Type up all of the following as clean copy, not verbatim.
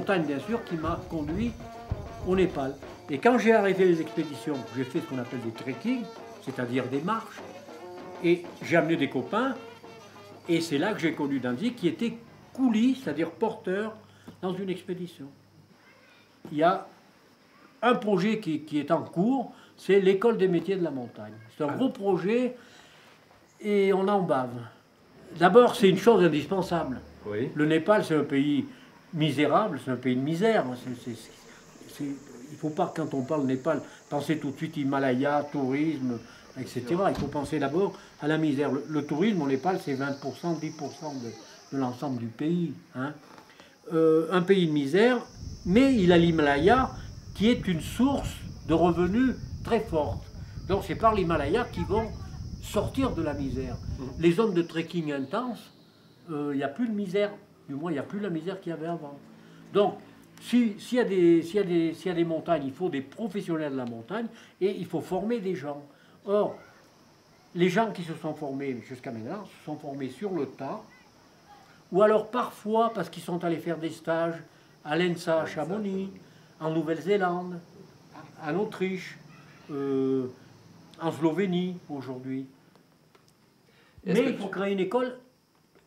montagne bien sûr qui m'a conduit au Népal. Et quand j'ai arrêté les expéditions, j'ai fait ce qu'on appelle des trekking, c'est-à-dire des marches, et j'ai amené des copains, et c'est là que j'ai connu Danzig qui était coulis, c'est-à-dire porteur, dans une expédition. Il y a un projet qui est en cours, c'est l'école des métiers de la montagne. C'est un gros projet et on en bave. D'abord, c'est une chose indispensable. Oui. Le Népal, c'est un pays misérable, c'est un pays de misère. Il ne faut pas, quand on parle Népal, penser tout de suite Himalaya, tourisme, etc. Il faut penser d'abord à la misère. Le tourisme au Népal, c'est 20%, 10% de l'ensemble du pays. Hein. Un pays de misère, mais il a l'Himalaya qui est une source de revenus très forte. Donc c'est par l'Himalaya qu'ils vont sortir de la misère. Les zones de trekking intense, il n'y a plus de misère, du moins il n'y a plus la misère qu'il y avait avant. Donc s'il y a des montagnes, il faut des professionnels de la montagne et il faut former des gens. Or, les gens qui se sont formés jusqu'à maintenant se sont formés sur le tas, ou alors parfois parce qu'ils sont allés faire des stages à l'ENSA à Chamonix, en Nouvelle-Zélande, en Autriche, en Slovénie aujourd'hui. Mais il faut créer une école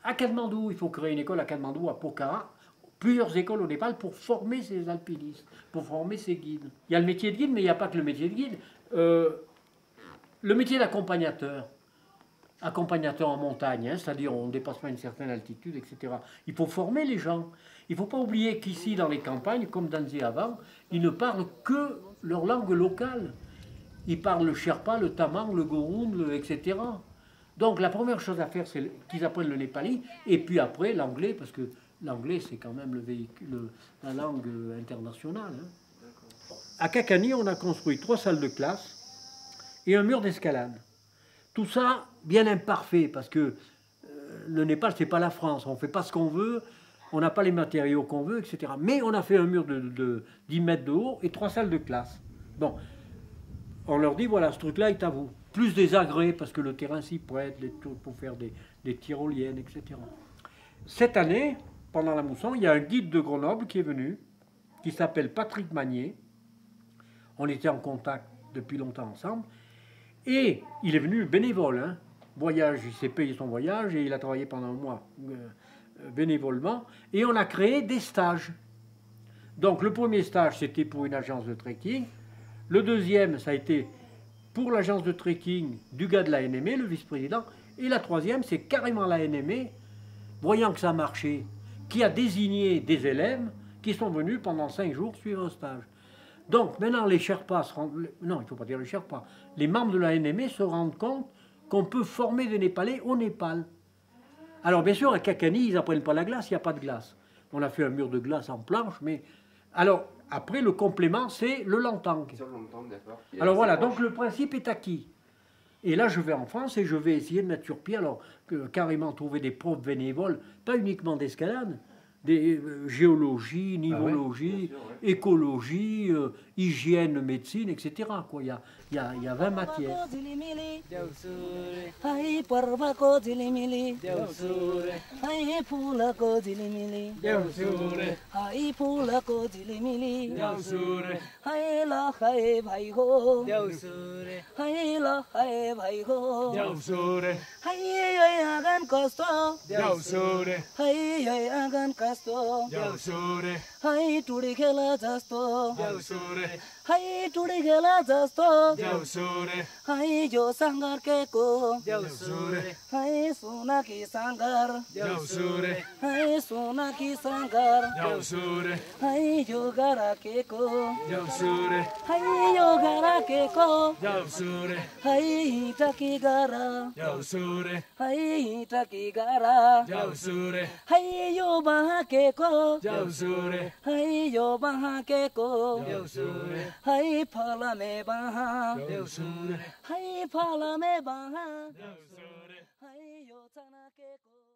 à Katmandou, il faut créer une école à Katmandou, à Pokhara, plusieurs écoles au Népal pour former ces alpinistes, pour former ces guides. Il y a le métier de guide, mais il n'y a pas que le métier de guide. Le métier d'accompagnateur, accompagnateur en montagne, hein, c'est-à-dire on ne dépasse pas une certaine altitude, etc. Il faut former les gens. Il ne faut pas oublier qu'ici, dans les campagnes, comme Danzig avant, ils ne parlent que leur langue locale. Ils parlent le Sherpa, le Tamang, le Gurung, etc. Donc la première chose à faire, c'est qu'ils apprennent le népali, et puis après l'anglais, parce que l'anglais c'est quand même le véhicule, la langue internationale. Hein. À Kakani, on a construit 3 salles de classe et un mur d'escalade. Tout ça bien imparfait, parce que le Népal, c'est pas la France, on ne fait pas ce qu'on veut, on n'a pas les matériaux qu'on veut, etc. Mais on a fait un mur de 10 mètres de haut et 3 salles de classe. Bon, on leur dit, voilà, ce truc-là est à vous. Plus des agrès, parce que le terrain s'y prête, pour faire des tyroliennes, etc. Cette année, pendant la mousson, il y a un guide de Grenoble qui est venu, qui s'appelle Patrick Magnier. On était en contact depuis longtemps ensemble. Et il est venu bénévole. Hein. Voyage, il s'est payé son voyage et il a travaillé pendant un mois bénévolement. Et on a créé des stages. Donc le premier stage, c'était pour une agence de trekking. Le deuxième, ça a été pour l'agence de trekking du gars de la NME, le vice-président. Et la troisième, c'est carrément la NME, voyant que ça marchait, qui a désigné des élèves qui sont venus pendant 5 jours suivre un stage. Donc maintenant, les Sherpas, non, il ne faut pas dire les Sherpas, les membres de la NME se rendent compte qu'on peut former des Népalais au Népal. Alors bien sûr, à Kakani, ils n'apprennent pas la glace, il n'y a pas de glace. On a fait un mur de glace en planche, mais... Alors, après, le complément, c'est le lantang. Alors voilà, donc le principe est acquis. Et là, je vais en France et je vais essayer de mettre sur pied, alors carrément trouver des profs bénévoles, pas uniquement d'escalade, des géologie, nivologie, écologie, hygiène, médecine, etc. Quoi. Il y a 20 matières. Hai turi khela jasto hai turi khela jasto hai jo sangar ke ko hai sona ki sangar hai sona ki sangar hai jo gara ke ko hai jo gara ke ko hai taki gara hai taki gara hai yo bah ke ko hai yo bah ke ko hai phala me bah hai phala me bah hai yo chana ke ko